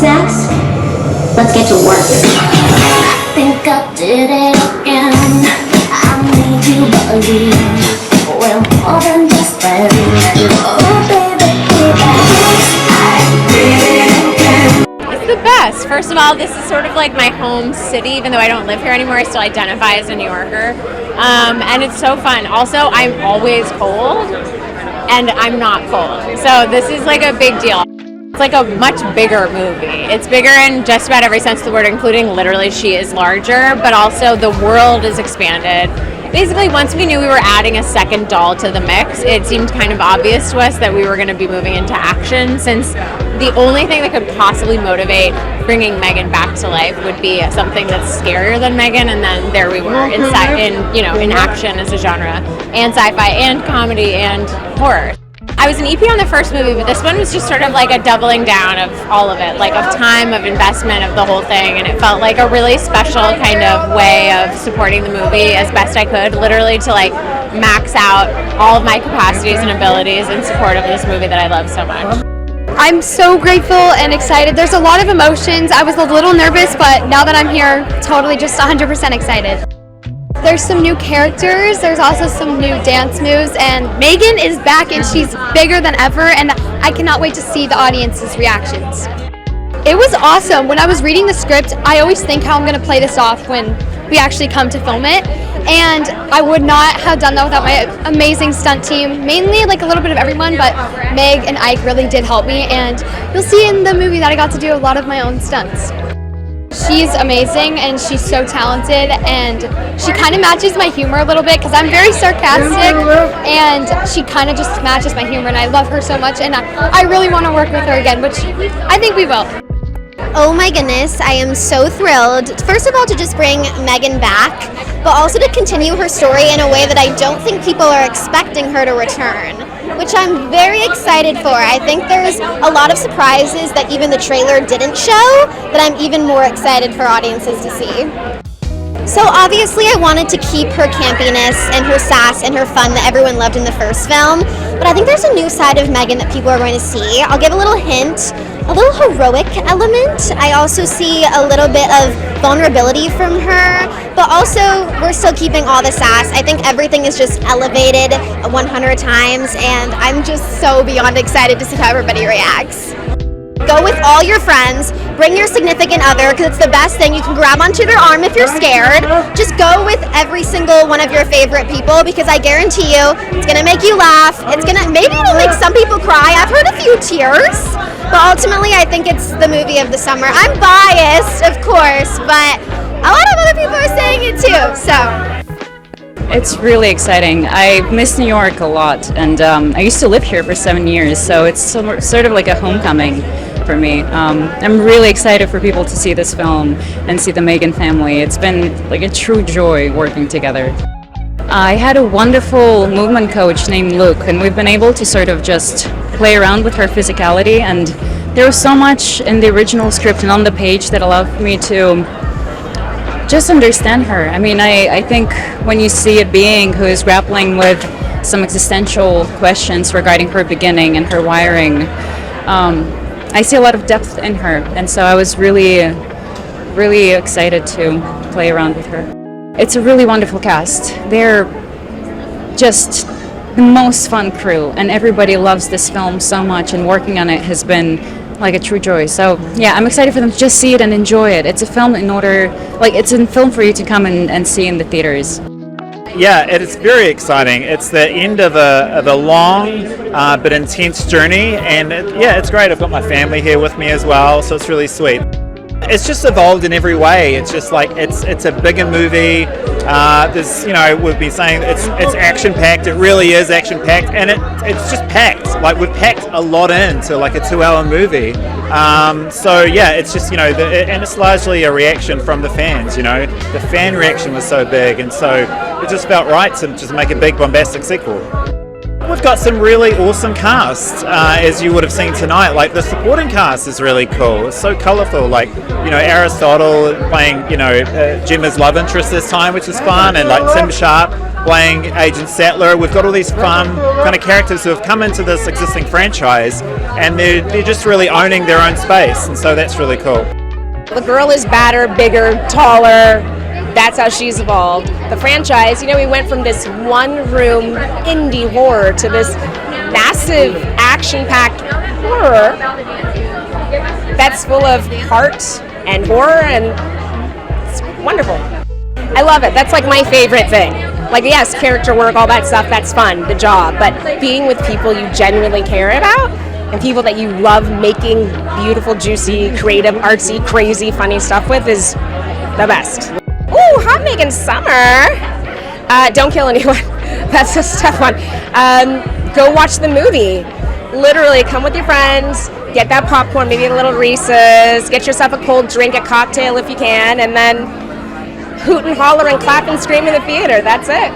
Snacks? Let's get to work. I think I did it again. I made you believe. Well, more than just friends. Oh, baby, I did it again. It's the best. First of all, this is sort of like my home city. Even though I don't live here anymore, I still identify as a New Yorker. And it's so fun. Also, I'm always cold, and I'm not cold. So this is like a big deal. It's like a much bigger movie. It's bigger in just about every sense of the word, including literally she is larger, but also the world is expanded. Basically, once we knew we were adding a second doll to the mix, it seemed kind of obvious to us that we were going to be moving into action, since the only thing that could possibly motivate bringing M3gan back to life would be something that's scarier than M3gan, and then there we were in action as a genre, and sci-fi, and comedy, and horror. I was an EP on the first movie, but this one was just sort of like a doubling down of all of it, like of time, of investment, of the whole thing, and it felt like a really special kind of way of supporting the movie as best I could, literally to like max out all of my capacities and abilities in support of this movie that I love so much. I'm so grateful and excited. There's a lot of emotions. I was a little nervous, but now that I'm here, totally just 100% excited. There's some new characters, there's also some new dance moves, and M3gan is back and she's bigger than ever, and I cannot wait to see the audience's reactions. It was awesome. When I was reading the script, I always think how I'm going to play this off when we actually come to film it, and I would not have done that without my amazing stunt team, mainly like a little bit of everyone, but Meg and Ike really did help me, and you'll see in the movie that I got to do a lot of my own stunts. She's amazing and she's so talented, and she kind of matches my humor a little bit because I'm very sarcastic, and she kind of just matches my humor, and I love her so much, and I really want to work with her again, which I think we will. Oh my goodness, I am so thrilled. First of all, to just bring M3gan back, but also to continue her story in a way that I don't think people are expecting her to return, which I'm very excited for. I think there's a lot of surprises that even the trailer didn't show that I'm even more excited for audiences to see. So obviously I wanted to keep her campiness and her sass and her fun that everyone loved in the first film, but I think there's a new side of M3gan that people are going to see. I'll give a little hint, a little heroic element. I also see a little bit of vulnerability from her, but also we're still keeping all the sass. I think everything is just elevated 100 times, and I'm just so beyond excited to see how everybody reacts. Go with all your friends, bring your significant other, because it's the best thing. You can grab onto their arm if you're scared. Just go with every single one of your favorite people, because I guarantee you, it's gonna make you laugh. Maybe it'll make some people cry. I've heard a few tears, but ultimately I think it's the movie of the summer. I'm biased, of course, but a lot of other people are saying it too, so. It's really exciting. I miss New York a lot, and I used to live here for 7 years, so it's sort of like a homecoming for me. I'm really excited for people to see this film and see the M3gan family. It's been like a true joy working together. I had a wonderful movement coach named Luke, and we've been able to sort of just play around with her physicality, and there was so much in the original script and on the page that allowed me to just understand her. I mean, I think when you see a being who is grappling with some existential questions regarding her beginning and her wiring, I see a lot of depth in her, and so I was really, really excited to play around with her. It's a really wonderful cast. They're just the most fun crew, and everybody loves this film so much, and working on it has been like a true joy. So yeah, I'm excited for them to just see it and enjoy it. It's a film it's a film for you to come and see in the theaters. Yeah, it's very exciting. It's the end of a long but intense journey, and yeah, it's great. I've got my family here with me as well, so it's really sweet. It's just evolved in every way. It's just like it's a bigger movie. There's we've been saying it's action packed. It really is action packed, and it's just packed. Like we've packed a lot into like a 2-hour movie. So yeah, it's just and it's largely a reaction from the fans. The fan reaction was so big, and so it just felt right to just make a big bombastic sequel. We've got some really awesome cast, as you would have seen tonight. Like the supporting cast is really cool. It's so colourful. Like Aristotle playing Gemma's love interest this time, which is fun, and like Tim Sharp playing Agent Sattler. We've got all these fun kind of characters who have come into this existing franchise, and they're just really owning their own space, and so that's really cool. The girl is badder, bigger, taller. That's how she's evolved. The franchise, we went from this one-room indie horror to this massive action-packed horror that's full of heart and horror, and it's wonderful. I love it. That's like my favorite thing. Like, yes, character work, all that stuff, that's fun, the job, but being with people you genuinely care about and people that you love making beautiful, juicy, creative, artsy, crazy, funny stuff with is the best. Ooh, hot Megan Summer. Don't kill anyone. That's a tough one. Go watch the movie. Literally, come with your friends, get that popcorn, maybe a little Reese's, get yourself a cold drink, a cocktail if you can, and then hoot and holler and clap and scream in the theater. That's it.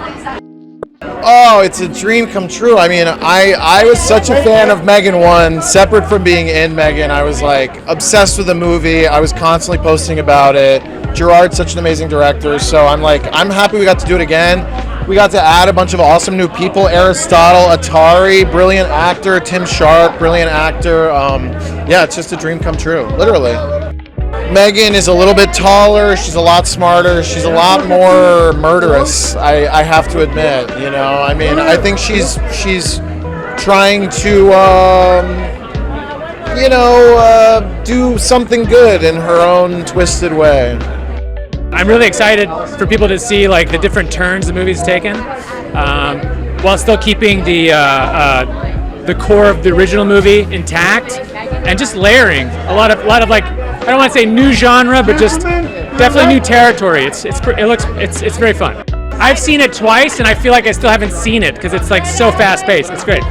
Oh, it's a dream come true. I mean, I was such a fan of M3gan 1, separate from being in M3gan. I was like obsessed with the movie. I was constantly posting about it. Gerard's such an amazing director, so I'm happy we got to do it again. We got to add a bunch of awesome new people. Aristotle, Atari, brilliant actor. Tim Sharp, brilliant actor. Yeah, it's just a dream come true, literally. M3gan is a little bit taller. She's a lot smarter. She's a lot more murderous, I have to admit. I mean, I think she's trying to do something good in her own twisted way. I'm really excited for people to see like the different turns the movie's taken, while still keeping the core of the original movie intact, and just layering a lot of like, I don't want to say new genre, but just definitely new territory. It's very fun. I've seen it twice, and I feel like I still haven't seen it because it's like so fast paced. It's great.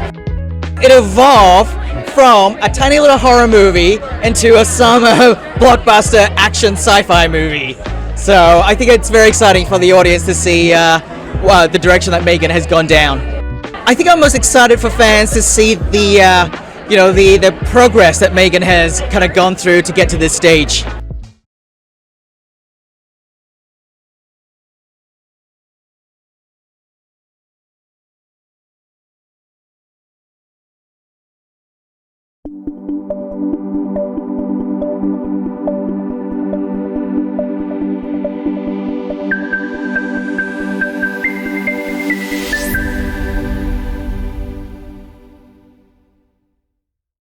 It evolved from a tiny little horror movie into a summer blockbuster action sci-fi movie. So I think it's very exciting for the audience to see the direction that M3gan has gone down. I think I'm most excited for fans to see the progress that M3gan has kind of gone through to get to this stage.